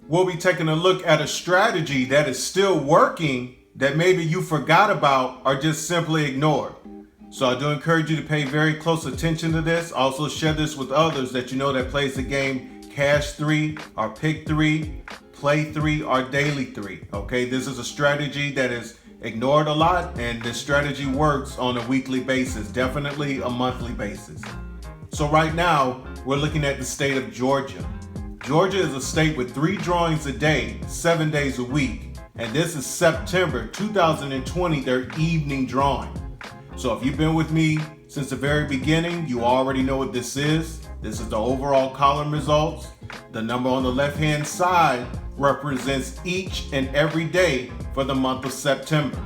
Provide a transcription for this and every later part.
we'll be taking a look at a strategy that is still working that maybe you forgot about or just simply ignored. So I do encourage you to pay very close attention to this. Also share this with others that you know that plays the game Cash 3 or Pick 3, Play 3 or Daily 3. Okay, this is a strategy that is ignored a lot, and this strategy works on a weekly basis, definitely a monthly basis. So right now, we're looking at the state of Georgia. Georgia is a state with 3 drawings a day, 7 days a week. And this is September 2020, their evening drawing. So if you've been with me since the very beginning, you already know what this is. This is the overall column results. The number on the left-hand side represents each and every day for the month of September,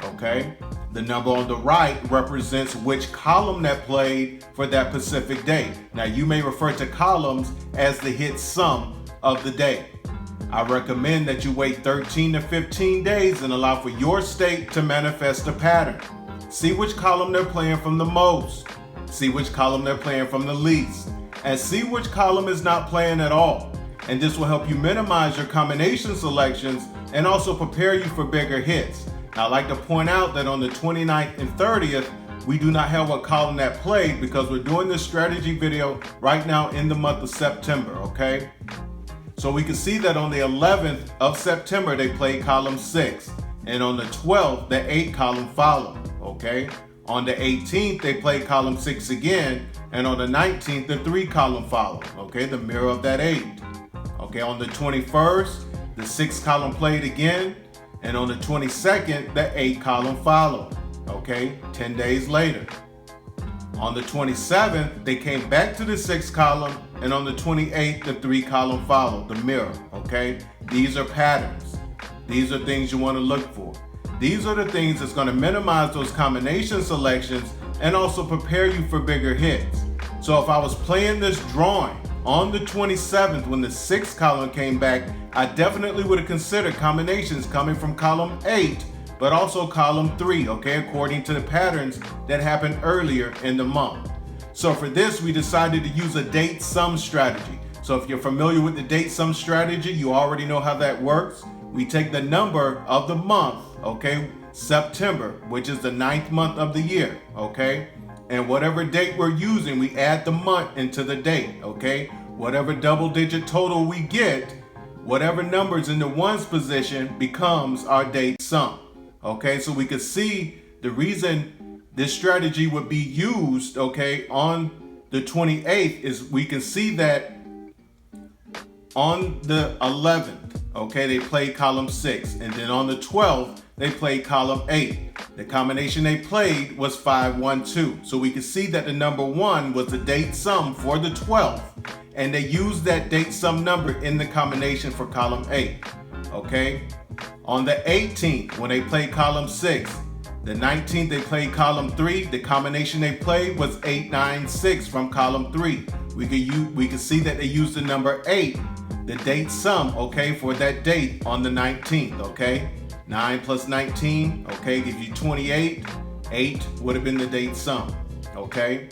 okay? The number on the right represents which column that played for that specific day. Now you may refer to columns as the hit sum of the day. I recommend that you wait 13 to 15 days and allow for your state to manifest a pattern. See which column they're playing from the most, see which column they're playing from the least, and see which column is not playing at all. And this will help you minimize your combination selections and also prepare you for bigger hits. Now, I'd like to point out that on the 29th and 30th, we do not have a column that played because we're doing this strategy video right now in the month of September, okay? So we can see that on the 11th of September, they played column 6. And on the 12th, the 8 column followed, okay? On the 18th, they played column 6 again. And on the 19th, the 3 column followed, okay? The mirror of that 8. Okay, on the 21st, the 6 column played again. And on the 22nd, the 8 column followed, okay? 10 days later. On the 27th, they came back to the 6 column. And on the 28th, the 3 column followed, the mirror, okay? These are patterns. These are things you want to look for. These are the things that's going to minimize those combination selections and also prepare you for bigger hits. So if I was playing this drawing on the 27th when the 6th column came back, I definitely would have considered combinations coming from column 8, but also column 3, okay, according to the patterns that happened earlier in the month. So for this, we decided to use a date sum strategy. So if you're familiar with the date sum strategy, you already know how that works. We take the number of the month, okay, September, which is the 9th month of the year, okay? And whatever date we're using, we add the month into the date, okay? Whatever double digit total we get, whatever number's in the ones position becomes our date sum, okay? So we could see the reason this strategy would be used, okay, on the 28th is we can see that on the 11th, okay, they played column 6, and then on the 12th, they played column 8. The combination they played was 512. So we can see that the number 1 was the date sum for the 12th, and they used that date sum number in the combination for column 8, okay? On the 18th, when they played column 6, the 19th, they played column 3. The combination they played was 896 from column 3. We could see that they used the number 8, the date sum, okay, for that date on the 19th, okay? 9 plus 19, okay, gives you 28. 8 would have been the date sum, okay?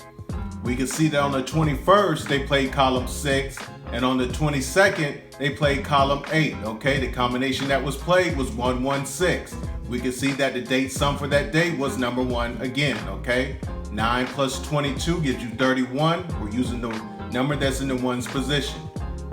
We can see that on the 21st, they played column 6, and on the 22nd, they played column 8, okay? The combination that was played was 116. We can see that the date sum for that day was number 1 again, okay? 9 plus 22 gives you 31. We're using the number that's in the ones position.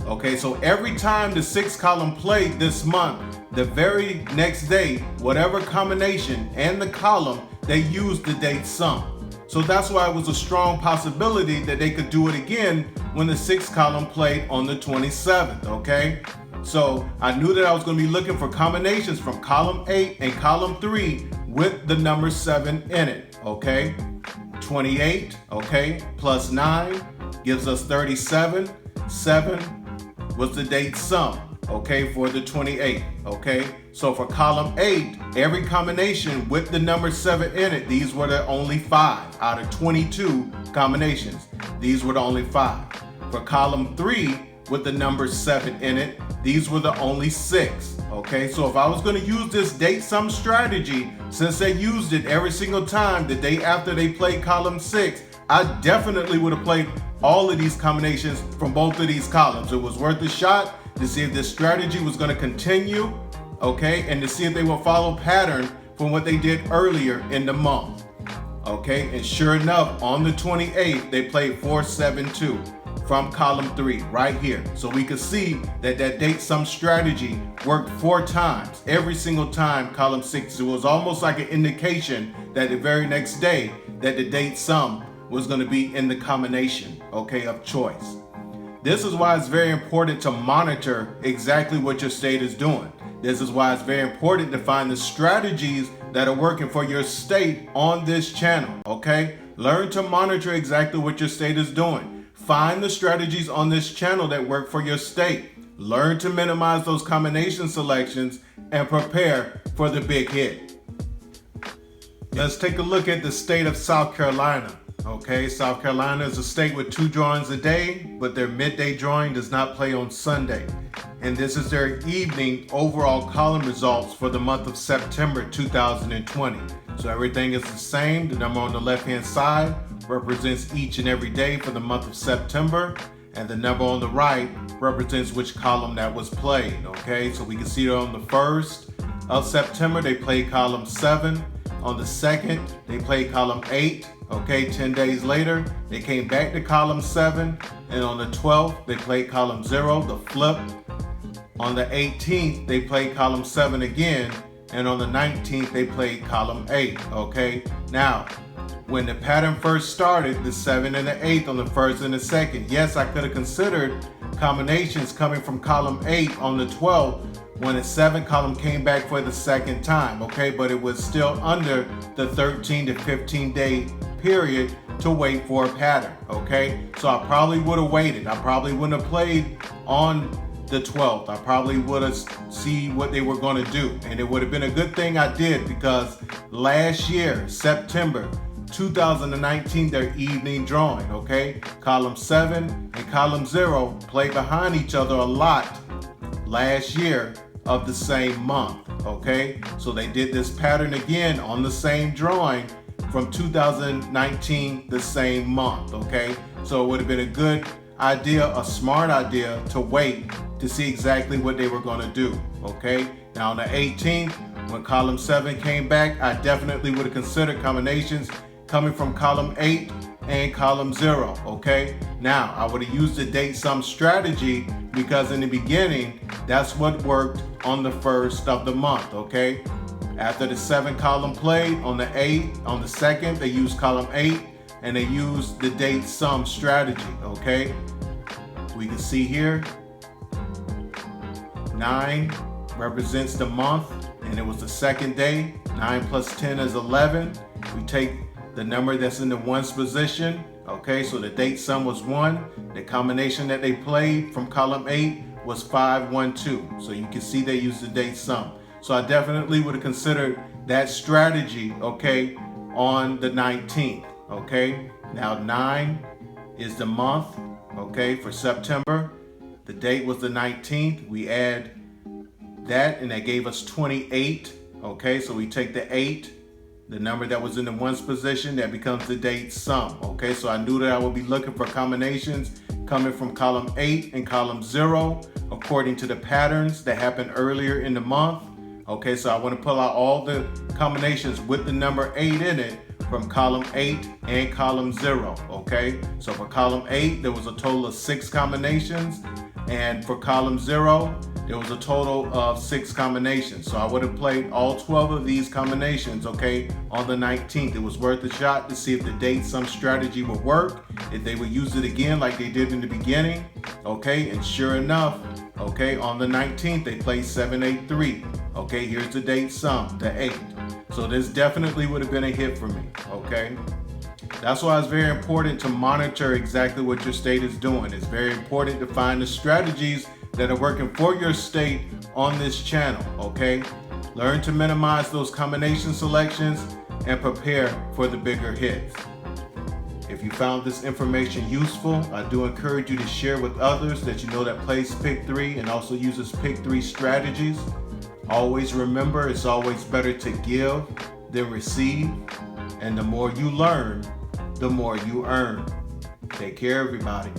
Okay, so every time the 6th column played this month, the very next day, whatever combination and the column, they used the date sum. So that's why it was a strong possibility that they could do it again when the 6th column played on the 27th, okay? So I knew that I was going to be looking for combinations from column 8 and column 3 with the number 7 in it, okay? 28, okay, plus 9 gives us 37. 7 was the date sum, okay, for the 28th, okay? So for column 8, every combination with the number 7 in it, these were the only 5 out of 22 combinations. These were the only 5. For column 3, with the number 7 in it, these were the only 6, okay? So if I was gonna use this date sum strategy, since they used it every single time the day after they played column 6, I definitely would have played all of these combinations from both of these columns. It was worth a shot, to see if this strategy was going to continue, okay, and to see if they will follow pattern from what they did earlier in the month. Okay, and sure enough, on the 28th, they played 4-7-2 from column 3 right here. So we could see that date sum strategy worked 4 times. Every single time column 6, it was almost like an indication that the very next day that the date sum was going to be in the combination, okay, of choice. This is why it's very important to monitor exactly what your state is doing. This is why it's very important to find the strategies that are working for your state on this channel, okay? Learn to monitor exactly what your state is doing. Find the strategies on this channel that work for your state. Learn to minimize those combination selections and prepare for the big hit. Let's take a look at the state of South Carolina. Okay, South Carolina is a state with 2 drawings a day, but their midday drawing does not play on Sunday. And this is their evening overall column results for the month of September 2020. So everything is the same. The number on the left-hand side represents each and every day for the month of September, and the number on the right represents which column that was played. Okay, so we can see that on the 1st of September, they played column 7. On the 2nd, they played column 8. Okay, 10 days later, they came back to column 7. And on the 12th, they played column 0, the flip. On the 18th, they played column 7 again. And on the 19th, they played column 8. Okay, now, when the pattern first started, the 7 and the 8th on the 1st and the 2nd, yes, I could have considered combinations coming from column 8 on the 12th, when the 7 column came back for the 2nd time, okay? But it was still under the 13 to 15 day period to wait for a pattern, okay? So I probably would have waited. I probably wouldn't have played on the 12th. I probably would have see what they were gonna do. And it would have been a good thing I did, because last year, September 2019, their evening drawing, okay? Column 7 and column 0 play behind each other a lot last year of the same month, okay? So they did this pattern again on the same drawing from 2019, the same month, okay? So it would have been a good idea, a smart idea, to wait to see exactly what they were gonna do, okay? Now on the 18th, when column 7 came back, I definitely would have considered combinations coming from column 8 and column 0, okay? Now, I would have used the date sum strategy, because in the beginning, that's what worked on the 1st of the month, okay? After the 7 column played on the 8th, on the 2nd, they used column 8, and they used the date sum strategy, okay? We can see here, 9 represents the month, and it was the 2nd day. 9 plus 10 is 11. We take the number that's in the ones position, okay, so the date sum was 1. The combination that they played from column 8 was 5-1-2. So you can see they used the date sum. So I definitely would have considered that strategy, okay, on the 19th, okay. Now 9 is the month, okay, for September. The date was the 19th. We add that, and that gave us 28, okay. So we take the 8, the number that was in the ones position, that becomes the date sum, okay? So I knew that I would be looking for combinations coming from column 8 and column 0, according to the patterns that happened earlier in the month, okay? So I want to pull out all the combinations with the number 8 in it from column 8 and column 0, okay? So for column 8, there was a total of 6 combinations, and for column 0, there was a total of 6 combinations. So I would have played all 12 of these combinations, okay, on the 19th. It was worth a shot to see if the date sum strategy would work, if they would use it again like they did in the beginning, okay? And sure enough, okay, on the 19th, they played 7-8-3. Okay, here's the date sum, the 8. So this definitely would have been a hit for me, okay? That's why it's very important to monitor exactly what your state is doing. It's very important to find the strategies that are working for your state on this channel, okay? Learn to minimize those combination selections and prepare for the bigger hits. If you found this information useful, I do encourage you to share with others that you know that plays Pick 3 and also uses Pick 3 strategies. Always remember, it's always better to give than receive, and the more you learn, the more you earn. Take care, everybody.